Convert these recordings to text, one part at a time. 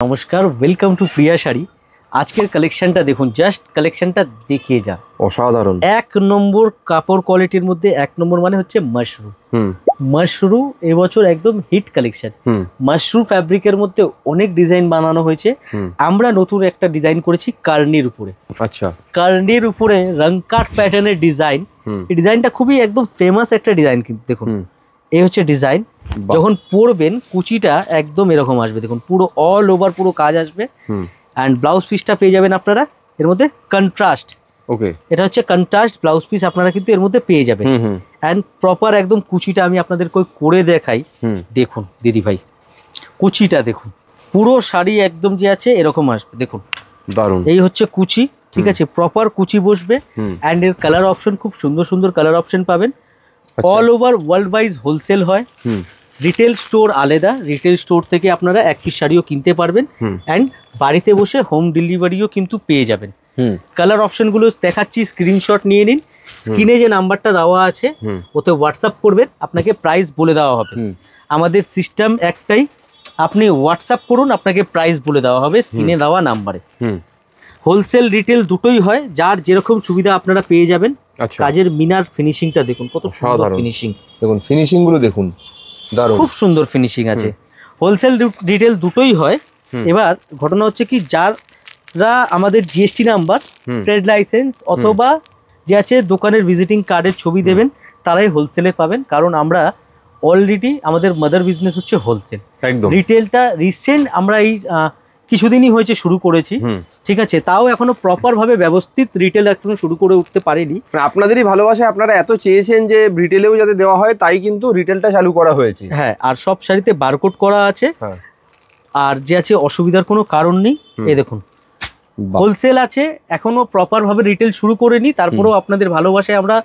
নমস্কার, welcome to প্রিয়া শাড়ি। আজকের কালেকশনটা দেখুন, জাস্ট কালেকশনটা দেখিয়ে যান। অসাধারণ এক নম্বর কাপড় কোয়ালিটির মধ্যে এক নম্বর মানে হচ্ছে মাশরু। মাশরু এবছর একদম হিট কালেকশন। মাশরু ফ্যাব্রিকের মধ্যে অনেক ডিজাইন বানানো হয়েছে। আমরা নতুন একটা ডিজাইন করেছি কার্নির উপরে। আচ্ছা, কার্নির উপরে রংকাট প্যাটার্নের ডিজাইন। এই ডিজাইনটা খুবই একদম ফেমাস একটা ডিজাইন, কিন্তু দেখুন এই হচ্ছে ডিজাইন। যখন পরবেন কুচিটা একদম এরকম আসবে, দেখুন পুরো অল ওভার পুরো কাজ আসবে। অ্যান্ড ব্লাউজ পিসটা পেয়ে যাবেন আপনারা এর মধ্যে কন্ট্রাস্ট। ওকে, এটা হচ্ছে কন্ট্রাস্ট ব্লাউজ পিস আপনারা কিন্তু এর মধ্যে পেয়ে যাবেন। অ্যান্ড প্রপার একদম কুচিটা আমি আপনাদের করে দেখাই। দেখুন দিদি ভাই, কুচিটা দেখুন, পুরো শাড়ি একদম যে আছে এরকম আসবে, দেখুন দারুণ। এই হচ্ছে কুচি, ঠিক আছে, প্রপার কুচি বসবে। অ্যান্ড এর কালার অপশন খুব সুন্দর সুন্দর কালার অপশন পাবেন। All over world wise wholesale হয়, রিটেল স্টোর আলাদা। রিটেল স্টোর থেকে আপনারা এক পিস শাড়িও কিনতে পারবেন। অ্যান্ড বাড়িতে বসে হোম ডেলিভারিও কিন্তু পেয়ে যাবেন। কালার অপশনগুলো দেখাচ্ছি, স্ক্রিনশট নিয়ে নিন। স্ক্রিনে যে নাম্বারটা দেওয়া আছে ওতে হোয়াটসঅ্যাপ করবেন, আপনাকে প্রাইস বলে দেওয়া হবে। আমাদের সিস্টেম একটাই, আপনি হোয়াটসঅ্যাপ করুন, আপনাকে প্রাইস বলে দেওয়া হবে স্ক্রিনে দেওয়া নাম্বারে। হোলসেল রিটেল দুটোই হয়, যার যেরকম সুবিধা আপনারা পেয়ে যাবেন। কাজের মিনার ফিনিশিংটা দেখুন, কত সুন্দর ফিনিশিং। দেখুন ফিনিশিং গুলো দেখুন, দারুণ, খুব সুন্দর ফিনিশিং আছে। হোলসেল রিটেল দুটোই হয়। এবার ঘটনা হচ্ছে কি, যারা আমাদের জিএসটি নাম্বার, ট্রেড লাইসেন্স অথবা যে আছে দোকানের ভিজিটিং কার্ডের ছবি দেবেন, তারাই হোলসেলে পাবেন। কারণ আমরা অলরেডি আমাদের মাদার বিজনেস হচ্ছে হোলসেল। রিটেলটা রিসেন্ট আমরা এই কিছুদিনই হয়েছে শুরু করেছি, ঠিক আছে, তাও এখনো প্রপার ভাবে ব্যবস্থিত রিটেল এখনো শুরু করে উঠতে পারেনি। আপনাদেরই ভালোবাসায় আপনারা এত চেয়েছেন যে রিটেলেও যাতে দেওয়া হয়, তাই কিন্তু রিটেলটা চালু করা হয়েছে। হ্যাঁ, আর সব শাড়িতে বারকোড করা আছে। আর যে আছে অসুবিধার কোনো কারণ নেই। এই দেখুন হোলসেল আছে, এখনো প্রপার ভাবে রিটেল শুরু করেনি, তারপরেও আপনাদের ভালোবাসায় আমরা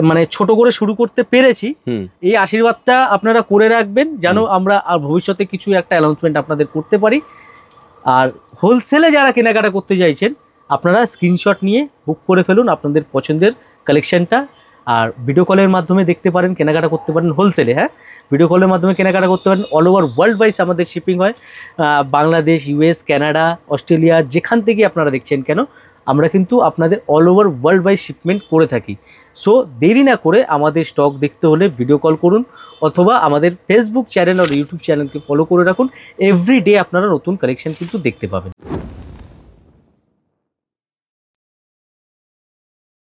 মানে ছোট করে শুরু করতে পেরেছি। এই আশীর্বাদটা আপনারা করে রাখবেন, যেন আমরা আর ভবিষ্যতে কিছু একটা অ্যানাউন্সমেন্ট আপনাদের করতে পারি। আর হোলসেলে যারা কেনাকাটা করতে চাইছেন, আপনারা স্ক্রিনশট নিয়ে বুক করে ফেলুন আপনাদের পছন্দের কালেকশনটা। আর ভিডিও কলের মাধ্যমে দেখতে পারেন, কেনাকাটা করতে পারেন হোলসেলে। হ্যাঁ, ভিডিও কলের মাধ্যমে কেনাকাটা করতে পারেন। অল ওভার ওয়ার্ল্ড ওয়াইজ আমাদের শিপিং হয়, বাংলাদেশ, ইউএস, কানাডা, অস্ট্রেলিয়া, যেখান থেকে আপনারা দেখছেন কেন, আমরা কিন্তু আপনাদের all over world wise shipment করে থাকি। সো দেরি না করে আমাদের স্টক দেখতে হলে ভিডিও কল করুন, অথবা আমাদের ফেসবুক চ্যানেল আর ইউটিউব চ্যানেলকে ফলো করে রাখুন। এভরিডে আপনারা নতুন কালেকশন কিন্তু দেখতে পাবেন।